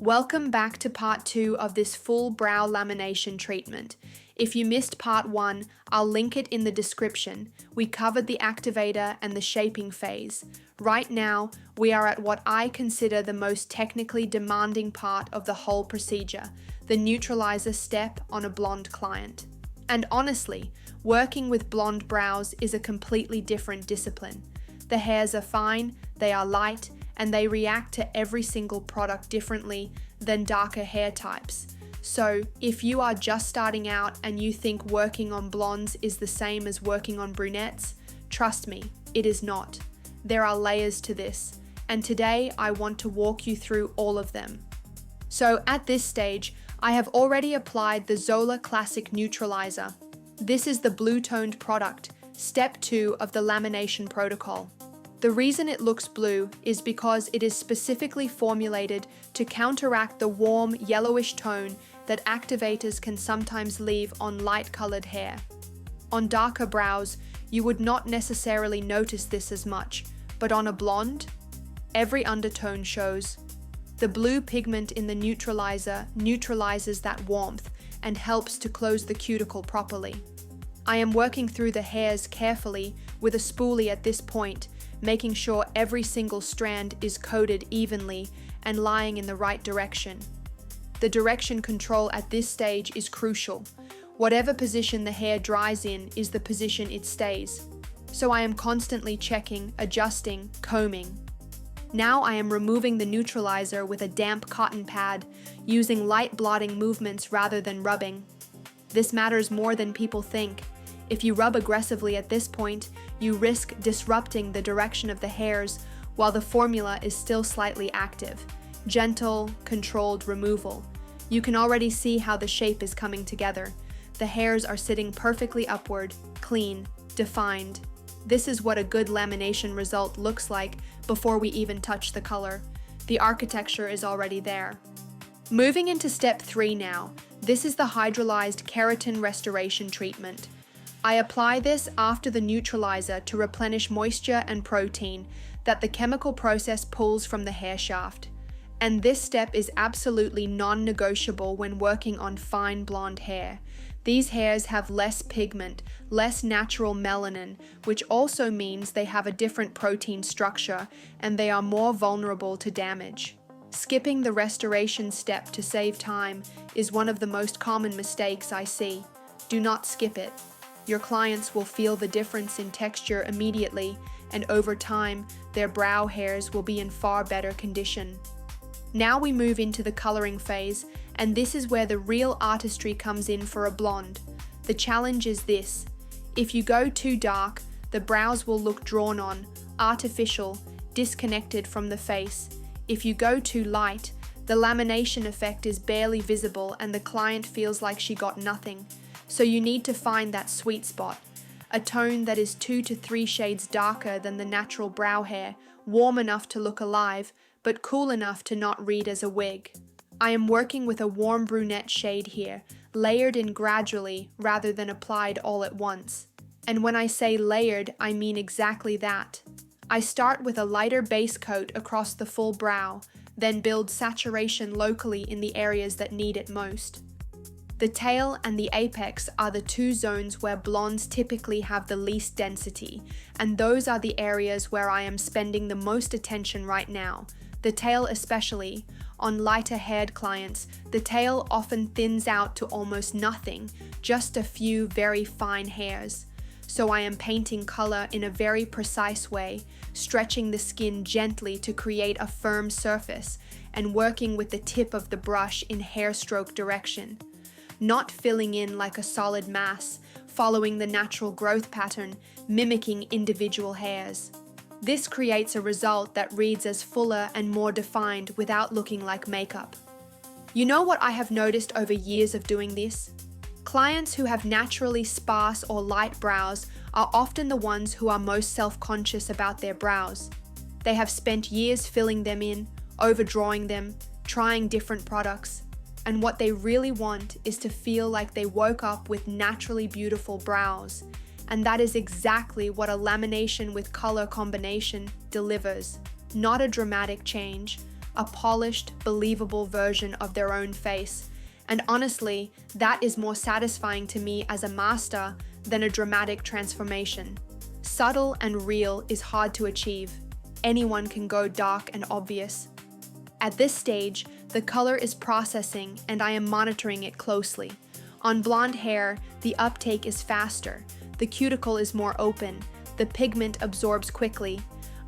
Welcome back to part 2 of this full brow lamination treatment. If you missed part 1, I'll link it in the description. We covered the activator and the shaping phase. Right now, we are at what I consider the most technically demanding part of the whole procedure, the neutralizer step on a blonde client. And honestly, working with blonde brows is a completely different discipline. The hairs are fine, they are light, and they react to every single product differently than darker hair types. So, if you are just starting out and you think working on blondes is the same as working on brunettes, trust me, it is not. There are layers to this, and today I want to walk you through all of them. So, at this stage, I have already applied the Zola Classic Neutralizer. This is the blue-toned product, step 2 of the lamination protocol. The reason it looks blue is because it is specifically formulated to counteract the warm yellowish tone that activators can sometimes leave on light-colored hair. On darker brows, you would not necessarily notice this as much, but on a blonde, every undertone shows. The blue pigment in the neutralizer neutralizes that warmth and helps to close the cuticle properly. I am working through the hairs carefully with a spoolie at this point, making sure every single strand is coated evenly and lying in the right direction. The direction control at this stage is crucial. Whatever position the hair dries in is the position it stays. So I am constantly checking, adjusting, combing. Now I am removing the neutralizer with a damp cotton pad, using light blotting movements rather than rubbing. This matters more than people think. If you rub aggressively at this point, you risk disrupting the direction of the hairs while the formula is still slightly active. Gentle, controlled removal. You can already see how the shape is coming together. The hairs are sitting perfectly upward, clean, defined. This is what a good lamination result looks like before we even touch the color. The architecture is already there. Moving into step 3 now. This is the hydrolyzed keratin restoration treatment. I apply this after the neutralizer to replenish moisture and protein that the chemical process pulls from the hair shaft. And this step is absolutely non-negotiable when working on fine blonde hair. These hairs have less pigment, less natural melanin, which also means they have a different protein structure and they are more vulnerable to damage. Skipping the restoration step to save time is one of the most common mistakes I see. Do not skip it. Your clients will feel the difference in texture immediately, and over time, their brow hairs will be in far better condition. Now we move into the coloring phase, and this is where the real artistry comes in for a blonde. The challenge is this: if you go too dark, the brows will look drawn on, artificial, disconnected from the face. If you go too light, the lamination effect is barely visible and the client feels like she got nothing. So you need to find that sweet spot, a tone that is 2 to 3 shades darker than the natural brow hair, warm enough to look alive, but cool enough to not read as a wig. I am working with a warm brunette shade here, layered in gradually rather than applied all at once. And when I say layered, I mean exactly that. I start with a lighter base coat across the full brow, then build saturation locally in the areas that need it most. The tail and the apex are the 2 zones where blondes typically have the least density, and those are the areas where I am spending the most attention right now. The tail especially. On lighter haired clients, the tail often thins out to almost nothing, just a few very fine hairs. So I am painting color in a very precise way, stretching the skin gently to create a firm surface, and working with the tip of the brush in hair stroke direction. Not filling in like a solid mass, following the natural growth pattern, mimicking individual hairs. This creates a result that reads as fuller and more defined without looking like makeup. You know what I have noticed over years of doing this? Clients who have naturally sparse or light brows are often the ones who are most self-conscious about their brows. They have spent years filling them in, overdrawing them, trying different products. And what they really want is to feel like they woke up with naturally beautiful brows. And that is exactly what a lamination with color combination delivers. Not a dramatic change, a polished, believable version of their own face. And honestly, that is more satisfying to me as a master than a dramatic transformation. Subtle and real is hard to achieve. Anyone can go dark and obvious. At this stage, the color is processing and I am monitoring it closely. On blonde hair, the uptake is faster, the cuticle is more open, the pigment absorbs quickly.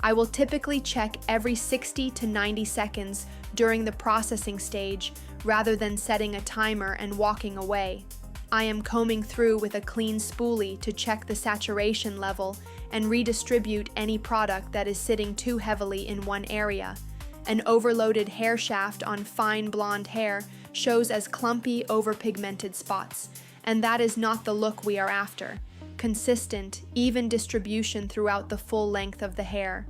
I will typically check every 60 to 90 seconds during the processing stage rather than setting a timer and walking away. I am combing through with a clean spoolie to check the saturation level and redistribute any product that is sitting too heavily in one area. An overloaded hair shaft on fine blonde hair shows as clumpy, overpigmented spots, and that is not the look we are after. Consistent, even distribution throughout the full length of the hair.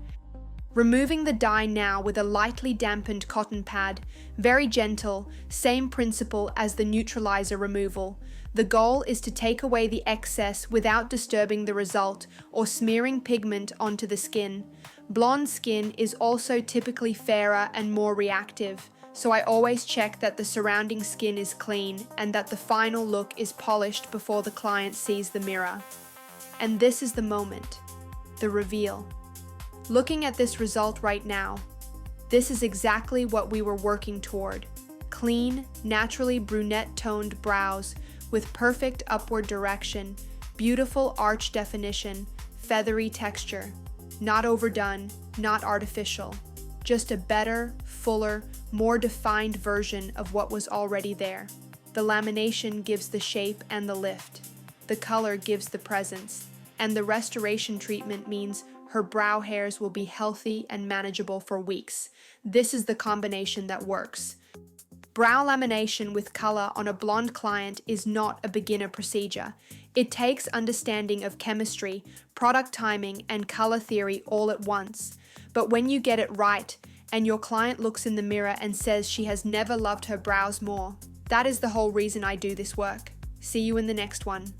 Removing the dye now with a lightly dampened cotton pad, very gentle, same principle as the neutralizer removal. The goal is to take away the excess without disturbing the result or smearing pigment onto the skin. Blonde skin is also typically fairer and more reactive, so I always check that the surrounding skin is clean and that the final look is polished before the client sees the mirror. And this is the moment, the reveal. Looking at this result right now, this is exactly what we were working toward. Clean, naturally brunette-toned brows with perfect upward direction, beautiful arch definition, feathery texture. Not overdone, not artificial. Just a better, fuller, more defined version of what was already there. The lamination gives the shape and the lift. The color gives the presence. And the restoration treatment means her brow hairs will be healthy and manageable for weeks. This is the combination that works. Brow lamination with color on a blonde client is not a beginner procedure. It takes understanding of chemistry, product timing, and color theory all at once. But when you get it right, and your client looks in the mirror and says she has never loved her brows more, that is the whole reason I do this work. See you in the next one.